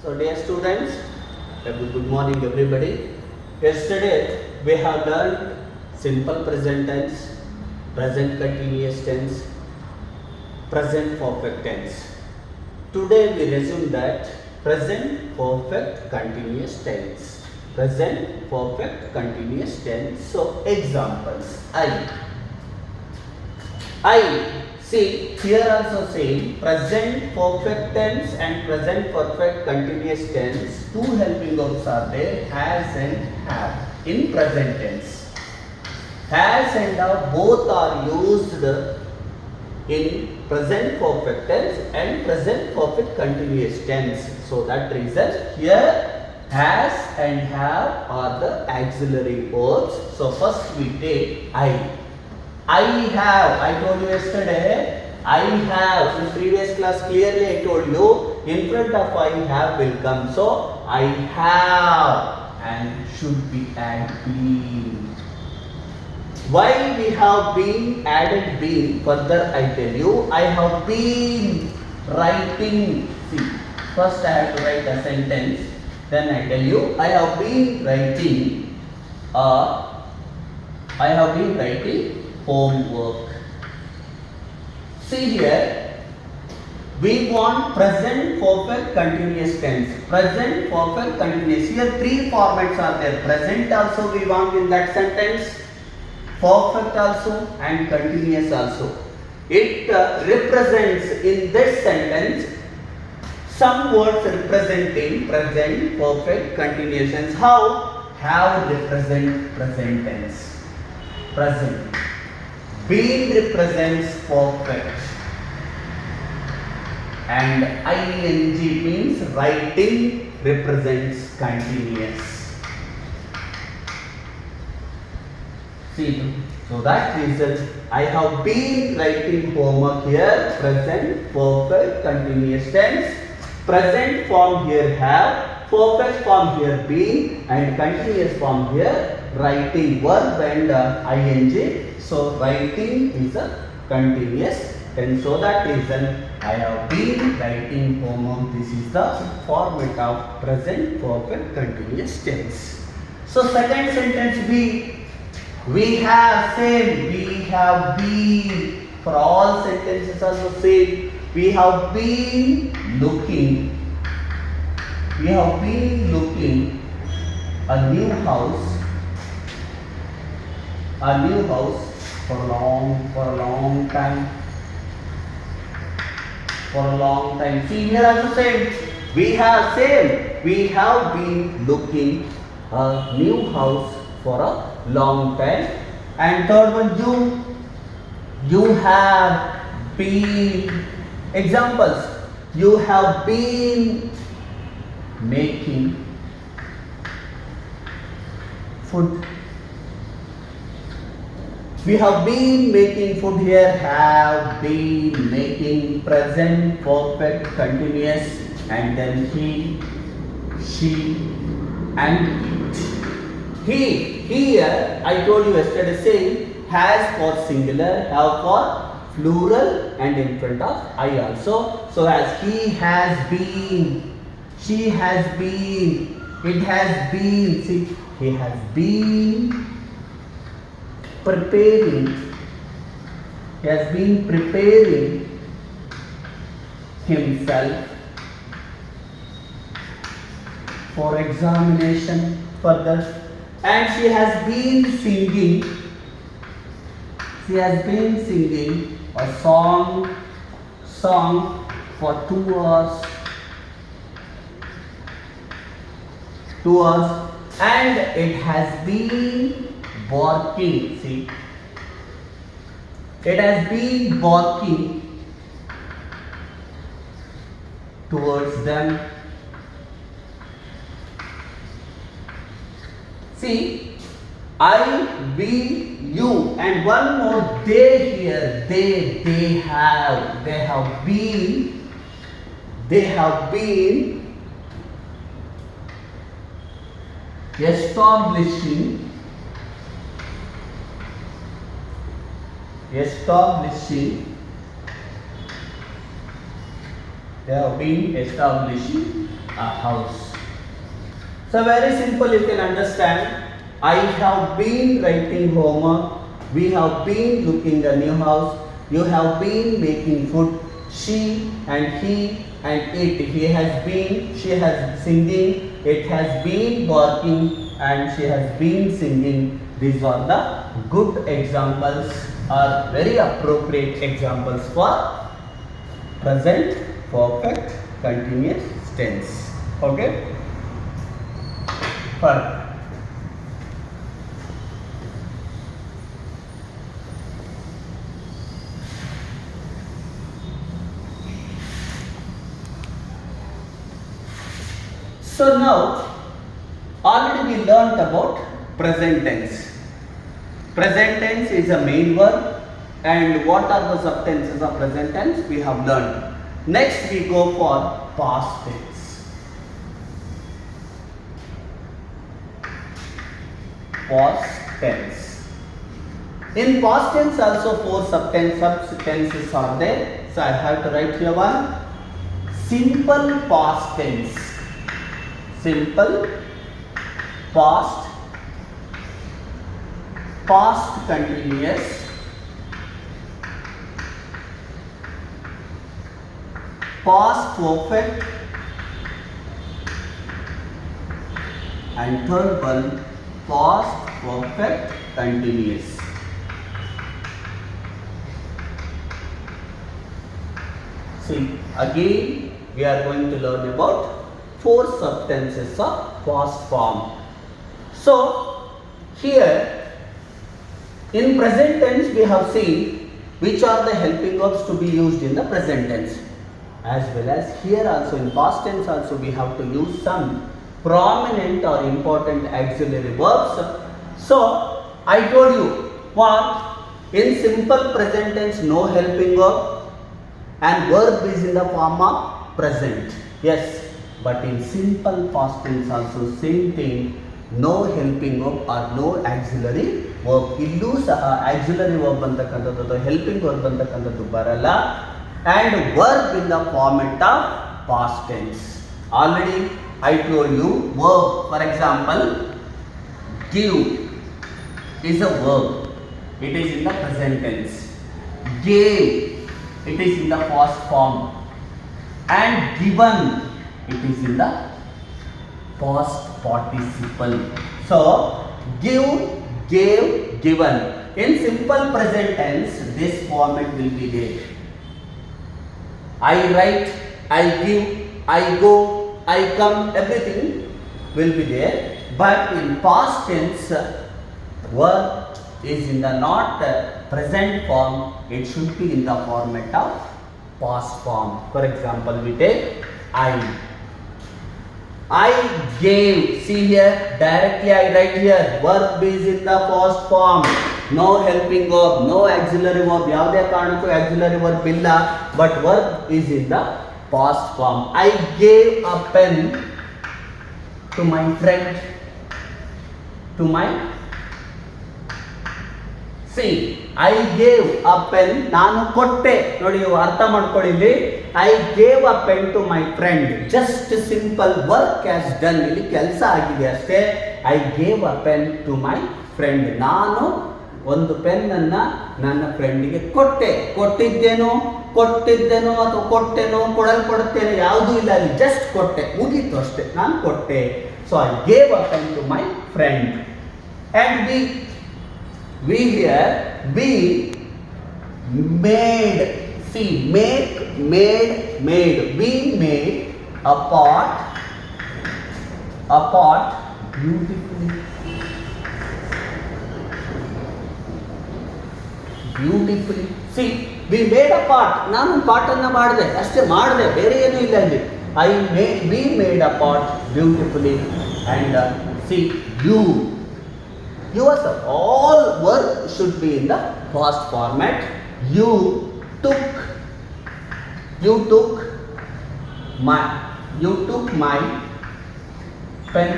So dear students, good morning everybody. Yesterday we have learned simple present tense, present continuous tense, present perfect tense. Today we resume that present perfect continuous tense. Present perfect continuous tense. So examples. I see here also same present perfect tense and present perfect continuous tense. Two helping verbs are there, has and have in present tense. Has and have both are used in present perfect tense and present perfect continuous tense. So that reason here has and have are the auxiliary verbs. So first we take I have, I told you yesterday, I have, in previous class clearly I told you, in front of I have will come. So, I have and should be added been. Why we have been added been? Further I tell you, I have been writing. See, first I have to write a sentence, then I tell you, I have been writing homework. See here, we want present perfect continuous tense. Present perfect continuous. Here three formats are there. Present also we want in that sentence, perfect also and continuous also. It represents in this sentence some words representing present perfect continuous tense. How? Have represent present tense. Present. Been represents perfect and ing means writing represents continuous. See, so that reason I have been writing homework here, present perfect continuous tense, present form here have, perfect form here been and continuous form here writing verb and ing. So writing is a continuous tense. So that reason I have been writing homework. This is the format of present perfect continuous tense. So second sentence we have same, we have been. For all sentences also same. We have been looking. We have been looking a new house for a long time. See here also same. We have been looking a new house for a long time. And third one, you have been. Examples. You have been making food. We have been making food here, have been making present perfect continuous and then he, she and it. He, here I told you yesterday same, has for singular, have for plural and in front of I also. So as he has been, she has been, it has been, see, he has been preparing, he has been preparing himself for examination further. And she has been singing a song for 2 hours. And it has been barking. See, it has been barking towards them. See, I, we, you, and one more they here. They have been establishing they have been establishing a house. So very simple, you can understand. I have been writing homework. We have been looking a new house. You have been making food. She and he and it. He has been, she has singing. It has been working and she has been singing. These are the good examples or very appropriate examples for present perfect continuous tense. Okay? Further. So now, already we learnt about present tense. Present tense is a main verb, and what are the subtenses of present tense we have learnt. Next we go for past tense. Past tense. In past tense also four subtenses are there. So I have to write here one. Simple past tense. Simple past, past continuous, past perfect, and third one past perfect continuous. See, again we are going to learn about four subtenses of past form. So here in present tense we have seen which are the helping verbs to be used in the present tense, as well as here also in past tense also we have to use some prominent or important auxiliary verbs. So I told you what, in simple present tense no helping verb and verb is in the form of present. Yes. But in simple past tense also same thing, no helping verb or no auxiliary verb. Illu saha auxiliary verb antakantadu helping verb antakantadu baralla, and verb in the format of past tense. Already I told you verb, for example give is a verb, it is in the present tense. Gave, it is in the past form, and given, it is in the past participle. So give, gave, given. In simple present tense this format will be there. I write, I give, I go, I come, everything will be there. But in past tense verb is in the not present form, it should be in the format of past form. For example, we take I gave. See here, directly I write here, verb is in the past form. No helping verb, no auxiliary verb. ಯಾವುದೇ ಕಾರಣಕ್ಕೂ auxiliary verb ಇಲ್ಲ, but verb is in the past form. I gave a pen to my friend. To my, see, I gave a pen, ನಾನು ಕೊಟ್ಟೆ. ನೋಡಿ ಅರ್ಥ ಮಾಡ್ಕೊಳ್ಳಿ ಇಲ್ಲಿ. I gave a pen to my friend. Just simple work has done. ಇಲ್ಲಿ ಕೆಲಸ ಆಗಿದೆ ಅಷ್ಟೇ. I gave a pen to my friend. ನಾನು ಒಂದು ಪೆನ್ ಅನ್ನ ನನ್ನ ಫ್ರೆಂಡಿಗೆ ಕೊಟ್ಟೆ. ಕೊಟ್ಟಿದ್ದೇನೋ ಅಥವಾ ಕೊಟ್ಟೆನೋ ಕೊಡಲ್ಪಡುತ್ತೇನೋ ಯಾವುದೂ ಇಲ್ಲ, ಅಲ್ಲಿ ಜಸ್ಟ್ ಕೊಟ್ಟೆ, ಮುಗೀತು ಅಷ್ಟೇ, ನಾನು ಕೊಟ್ಟೆ. So I gave a pen to my friend. And we here we made, see, make, made, we made a pot beautifully. See, we made a pot. ನಾನು ಪಾಟನ್ನು ಮಾಡಿದೆ ಅಷ್ಟೇ, ಮಾಡಿದೆ, ಬೇರೆ ಏನೂ ಇಲ್ಲ ಇಲ್ಲಿ. we made a pot beautifully. And see, yours all work should be in the past format. You took my pen.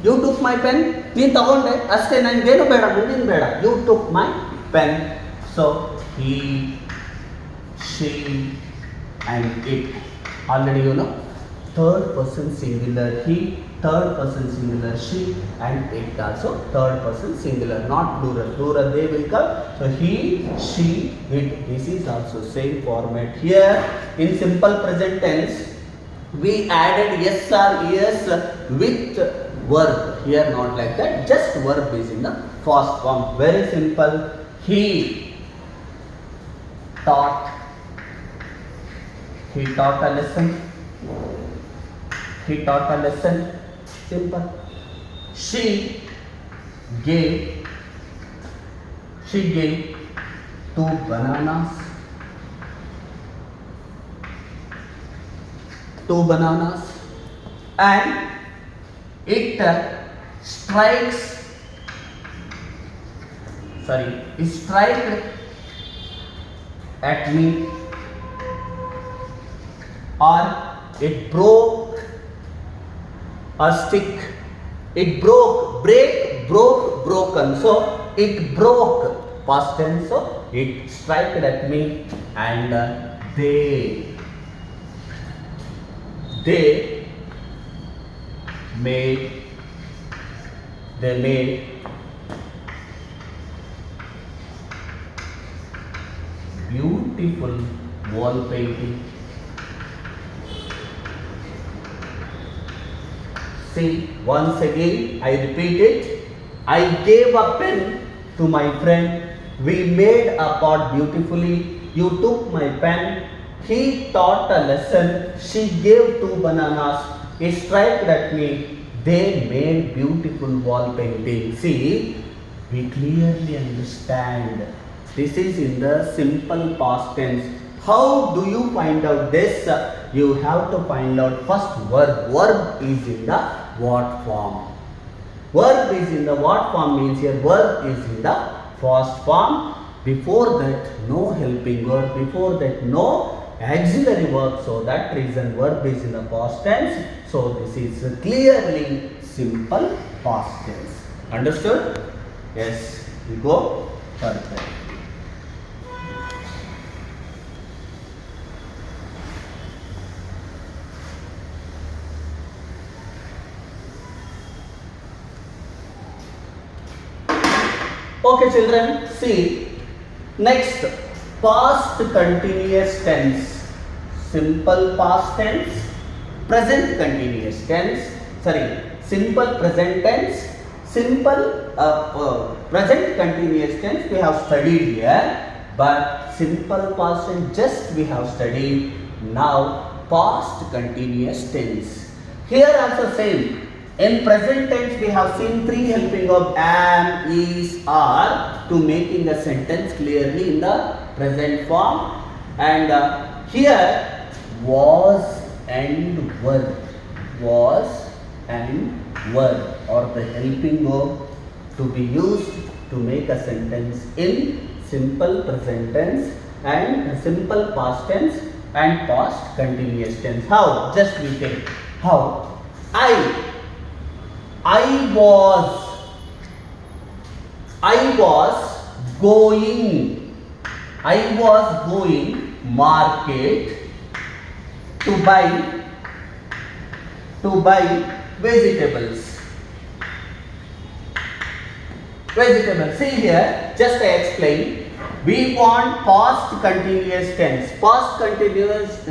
You took my pen. ನೀನು ತಗೊಂಡೆ ಅಷ್ಟೇ, ನನಗೇನು ಬೇಡ, ಮುಂದಿನ ಬೇಡ. You took my pen. So he, she and it. Already you know. third person singular he, third person singular she, and it also third person singular, not plural. Plural they will come. So he, she, it. This is also same format. Here in simple present tense, we added yes or yes with verb. Here not like that. Just verb is in the first form. Very simple. He taught. He taught a lesson. He taught a lesson. Simple. She gave. She gave 2 bananas. 2 bananas. And it strikes. Sorry, it strike at me, or it broke a stick. It broke, break, broke, broken. So it broke, past tense. So it struck at me, and they made beautiful wall painting. See, once again I repeat it. I gave a pen to my friend. We made a pot beautifully. You took my pen. He taught a lesson. She gave 2 bananas. He struck at me. They made beautiful wall painting. See, we clearly understand. This is in the simple past tense. How do you find out this? You have to find out first verb. Verb is in the what form? Verb is in the what form means here verb is in the first form. Before that no helping verb. Before that no auxiliary verb. So that reason verb is in the past tense. So this is clearly simple past tense. Understood? Yes. We go further. Okay children, see next past continuous tense, simple past tense, present continuous tense, simple present tense, simple present continuous tense we have studied here, but simple past tense just we have studied. Now past continuous tense. Here also same. In present tense, we have seen 3 helping of am, is, are to making a sentence clearly in the present form. And here was and were, or the helping verb to be used to make a sentence in simple present tense and simple past tense and past continuous tense. How? Just we take. How? I was going market to buy vegetables. See here, just I explain. We want past continuous tense. Past continuous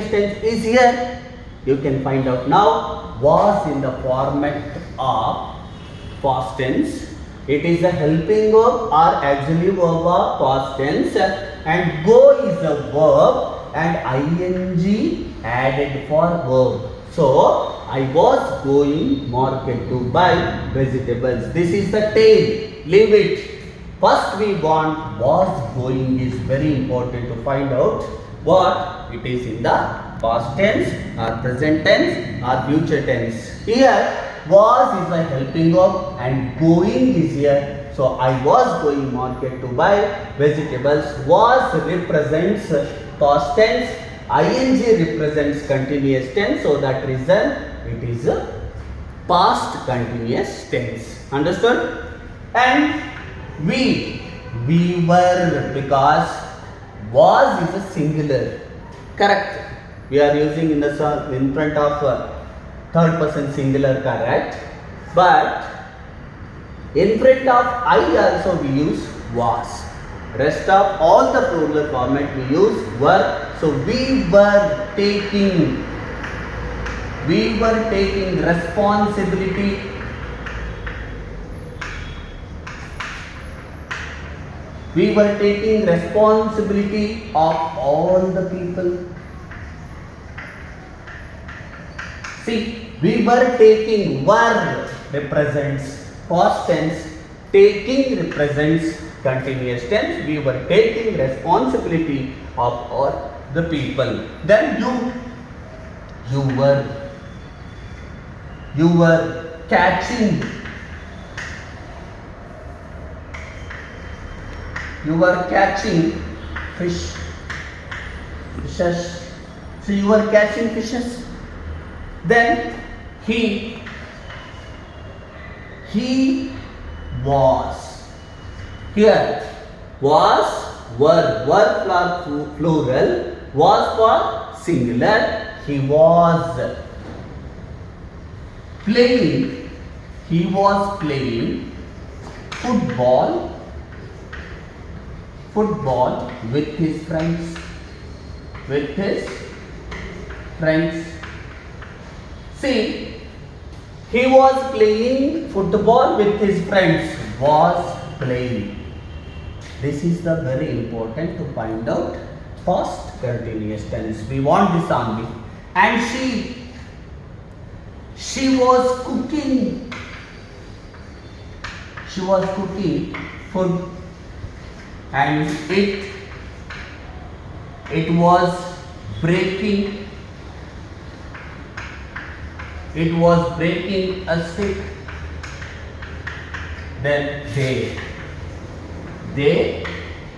tense is here. You can find out now. Was in the format of past tense. It is a helping verb or auxiliary verb of past tense, and go is a verb and ing added for verb. So I was going market to buy vegetables. This is the tail. Leave it. First we want was going is very important to find out what it is in the past tense or present tense or future tense. Here was is a helping verb and going is here. So I was going market to buy vegetables. Was represents past tense. Ing represents continuous tense. So that reason it is a past continuous tense. Understood? And we were, because was is a singular. Correct. We are using in the in front of third person singular, correct? But in front of I also we use was. Rest of all the plural format we use were. So we were taking responsibility. We were taking responsibility of all the people. See, we were taking, were represents past tense, taking represents continuous tense. We were taking responsibility of all the people. Then you were catching. You were catching fishes. So you were catching fishes. Then he was. Here was, were for plural, was for singular. He was playing. He was playing football with his friends. See, he was playing football with his friends. Was playing. This is the very important to find out past continuous tense. We want this only. And she was cooking. She was cooking food. And it was breaking. It was breaking a stick. Then they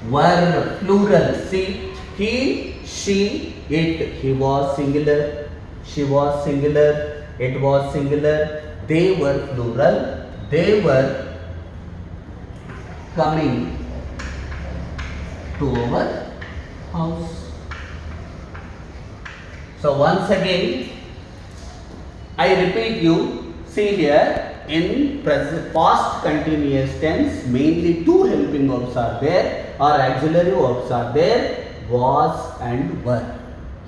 were plural. See, he, she, it. He was singular. She was singular. It was singular. They were plural. They were coming to our house. So once again, I repeat you. See here, in present past continuous tense, mainly two helping verbs are there, or auxiliary verbs are there, was and were.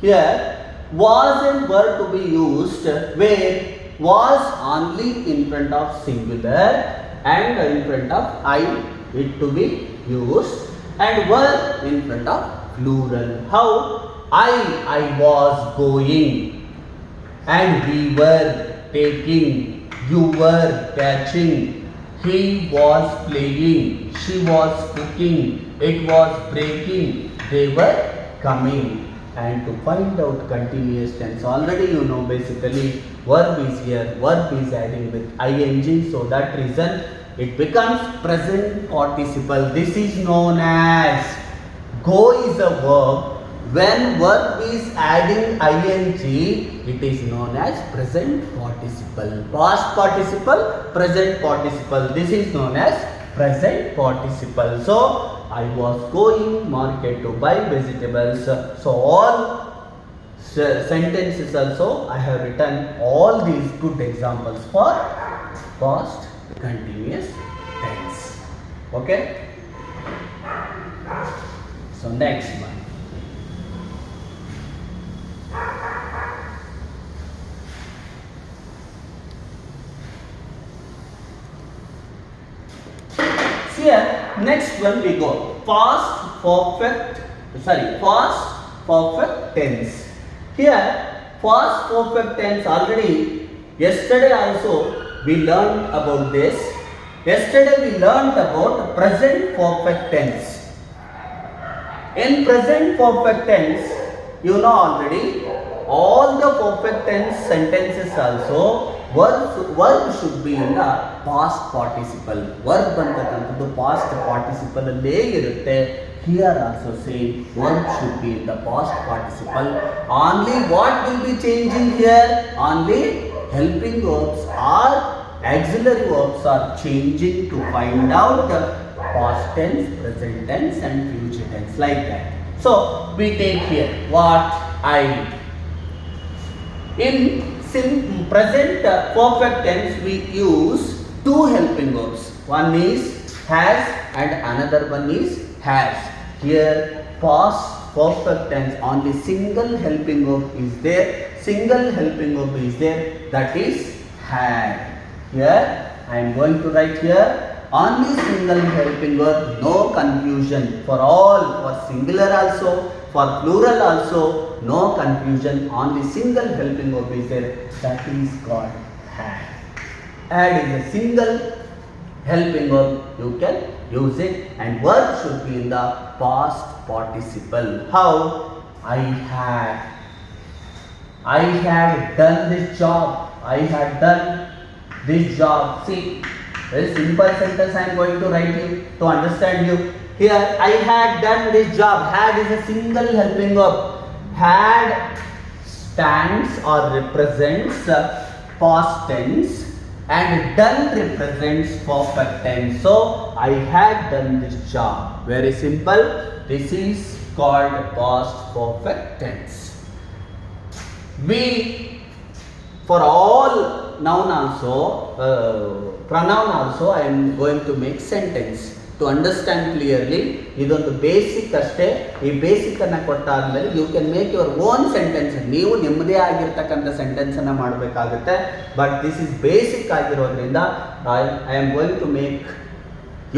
Here, was and were to be used where was only in front of singular and in front of I it to be used, and were in front of plural. How? I was going, and we were taking, you were catching, he was playing, she was cooking, it was breaking, they were coming. And to find out continuous tense, already you know basically verb is here, verb is adding with ing, so that reason it becomes present participle. This is known as go is a verb. When verb is adding ing, it is known as present participle. Past participle, present participle. This is known as present participle. So, I was going market to buy vegetables. So, all sentences also I have written all these good examples for past continuous tense. Okay? So, next one. Here, next one we go. Past perfect tense. Here, past perfect tense already, yesterday also we learned about this. Yesterday we learned about present perfect tense. In present perfect tense, you know already, all the perfect tense sentences also, verb should be in the past participle. Verb ಅಂತಕ್ಕಂಥದ್ದು past participle ಅಲ್ಲೇ ಇರುತ್ತೆ. Here also same, verb should be in the past participle. Only what will be changing here? Only helping verbs or auxiliary verbs are changing to find out the past tense, present tense and future tense, like that. So we take here what In present perfect tense, we use two helping verbs. One is has and another one is has. Here, past perfect tense, only single helping verb is there. Single helping verb is there, that is had. Here, I am going to write here only single helping verb, no confusion. For all, for singular also, for plural also, no confusion. Only single helping verb is there, that is called had. Had is a single helping verb, you can use it, and verb should be in the past participle. How? I had done this job. I had done this job. See, very simple sentence I am going to write you to understand you. Here, I had done this job. Had is a single helping verb. Had stands or represents past tense, and done represents perfect tense. So, I had done this job. Very simple. This is called past perfect tense. We, for all noun also, pronoun also, I am going to make sentence. To understand clearly, ಇದೊಂದು basic ಅಷ್ಟೇ. ಈ basic ಅನ್ನ ಕೊಟ್ಟಾದ್ಮೇಲೆ you can make your own sentence. ನೀವು ನಿಮ್ಮದೇ ಆಗಿರ್ತಕ್ಕಂಥ sentence ಅನ್ನ ಮಾಡಬೇಕಾಗುತ್ತೆ. ಬಟ್ ದಿಸ್ ಇಸ್ ಬೇಸಿಕ್ ಆಗಿರೋದ್ರಿಂದ I am going to make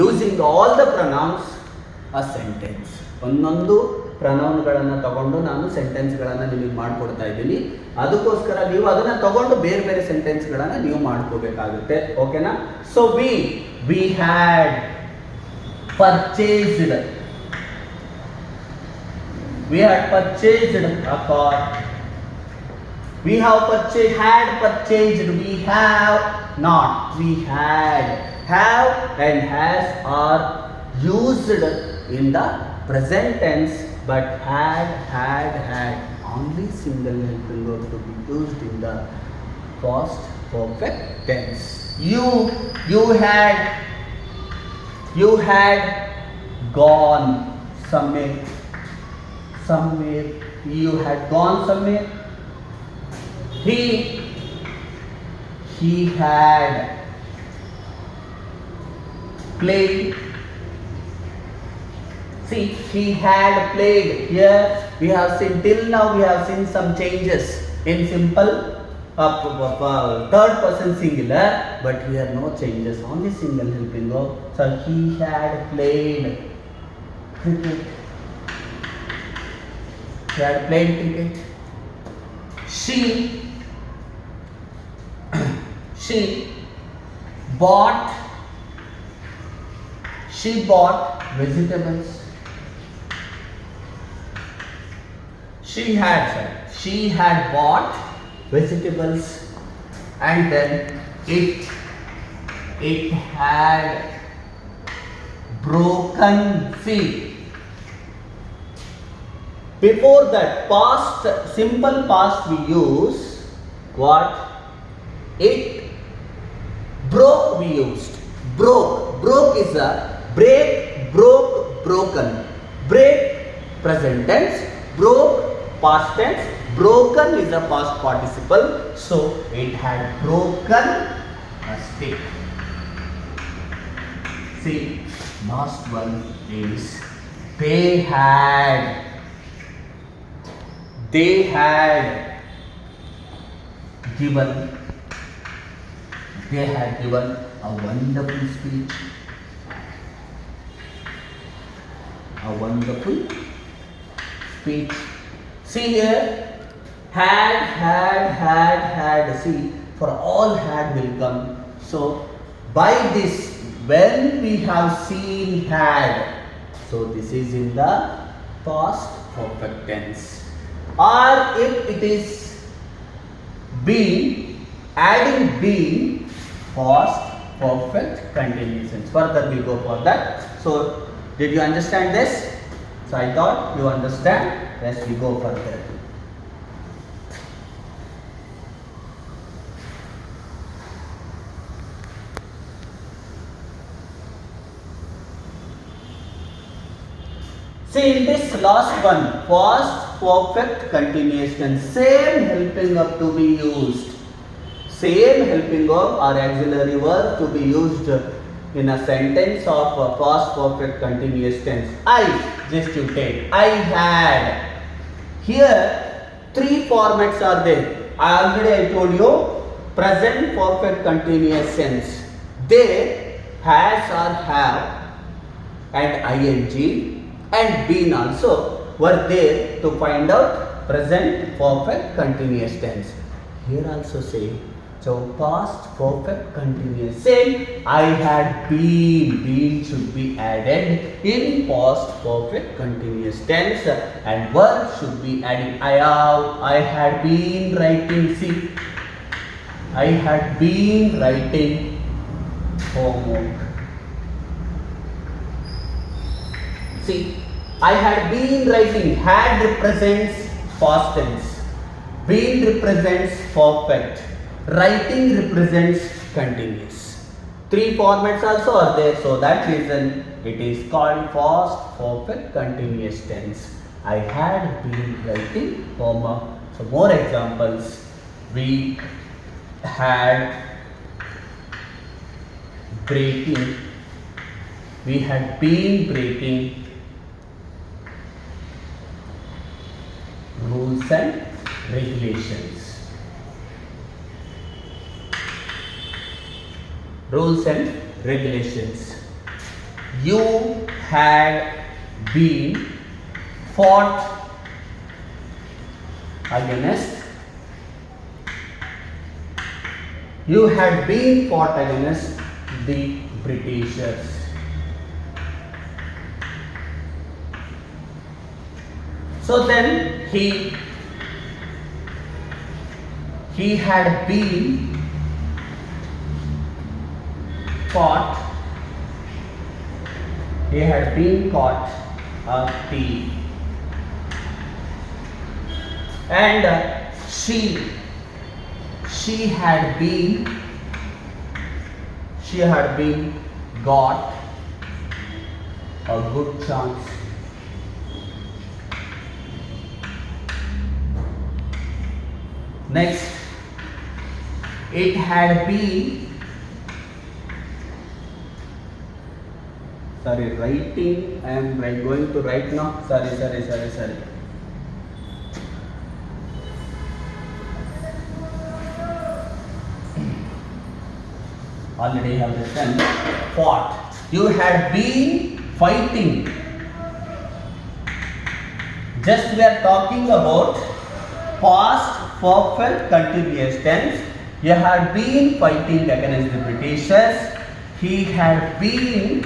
using all the pronouns a sentence. ಒಂದೊಂದು ಪ್ರೊನೌನ್ಗಳನ್ನು ತಗೊಂಡು ನಾನು ಸೆಂಟೆನ್ಸ್ಗಳನ್ನು ನಿಮಗೆ ಮಾಡಿಕೊಡ್ತಾ ಇದ್ದೀನಿ. ಅದಕ್ಕೋಸ್ಕರ ನೀವು ಅದನ್ನು ತಗೊಂಡು ಬೇರೆ ಬೇರೆ ಸೆಂಟೆನ್ಸ್ಗಳನ್ನು ನೀವು ಮಾಡ್ಕೋಬೇಕಾಗುತ್ತೆ. ಓಕೆನಾ? So we had purchased. We had purchased a car. We have purchased, had purchased. We have not. We had. Have and has are used in the present tense, but had only single helping verb to be used in the past perfect tense. You had gone somewhere. You had gone somewhere. He had played. See, he had played. Here we have seen, till now we have seen some changes in simple third person singular, but here no changes, only single helping verb. So he had played cricket. He had played cricket. She bought vegetables. She had bought vegetables, and then it had broken feet. Before that, past, simple past we use what? It broke we used. Broke is a break, broken. Break present tense, broke past tense, broken is a past participle. So it had broken a stick. See, last one is they had given a wonderful speech. See here, had. See, for all had will come. So by this, when we have seen had, so this is in the past perfect tense. Or if it is been, adding been, past perfect continuous tense. Further we go for that. So did you understand this? So I thought you understand. Let's we go further. See, in this last one, past perfect continuous tense. Same helping verb to be used. Same helping verb or auxiliary verb to be used in a sentence of past perfect continuous tense. I, just you take. I had. Here, three formats are there. I told you, present perfect continuous tense. They, has or have, and ing and been also were there to find out present perfect continuous tense. Here also say, so past perfect continuous. Same, I had been. Been should be added in past perfect continuous tense and verb should be added. I had been writing. See, I had been writing homework. See, I had been writing. Had represents past tense. Been represents perfect. Writing represents continuous. Three formats also are there, so that reason it is called past perfect continuous tense. I had been writing homework. So more examples. We had breaking. We had been breaking rules and regulations. Rules and regulations. You had been fought against. You had been fought against the Britishers. So then he had been caught. He had been caught a thief. And she had been got a good chance. Next, it had been, writing. I am going to write now. Sorry. Already have written fought. You had been fighting. Just we are talking about past perfect continuous tense. You had been fighting against the Britishers. He had been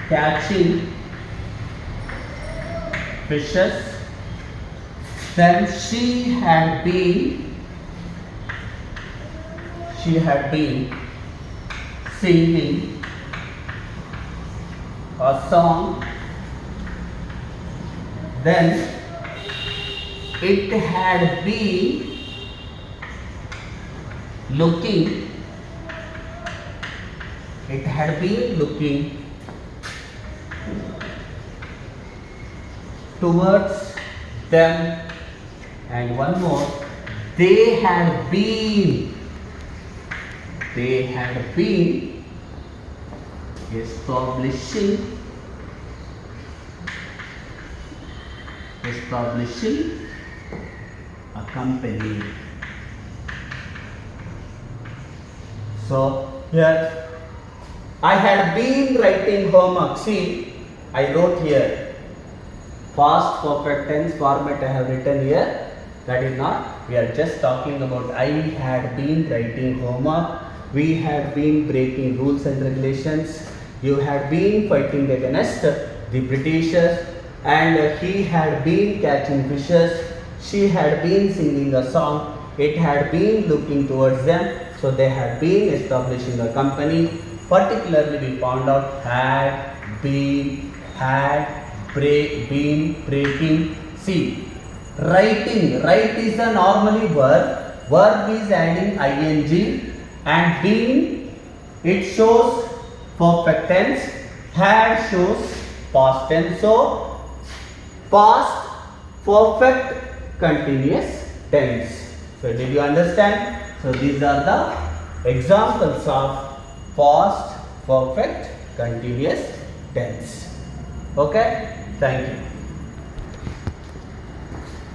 catching fishes. Then she had been singing a song. Then it had been looking towards them. And one more, they had been establishing a company. So here I had been writing homework. See, I wrote here past perfect tense format I have written here. That is not, we are just talking about I had been writing homework. We had been breaking rules and regulations. You had been fighting against the Britishers. And he had been catching fishes. She had been singing a song. It had been looking towards them. So they had been establishing a company. Particularly we found out had been breaking. See, writing. Write is a normally verb. Verb is adding ing and been it shows perfect tense, had shows past tense. So past perfect continuous tense. So did you understand? So these are the examples of past perfect continuous tense. Okay, thank you.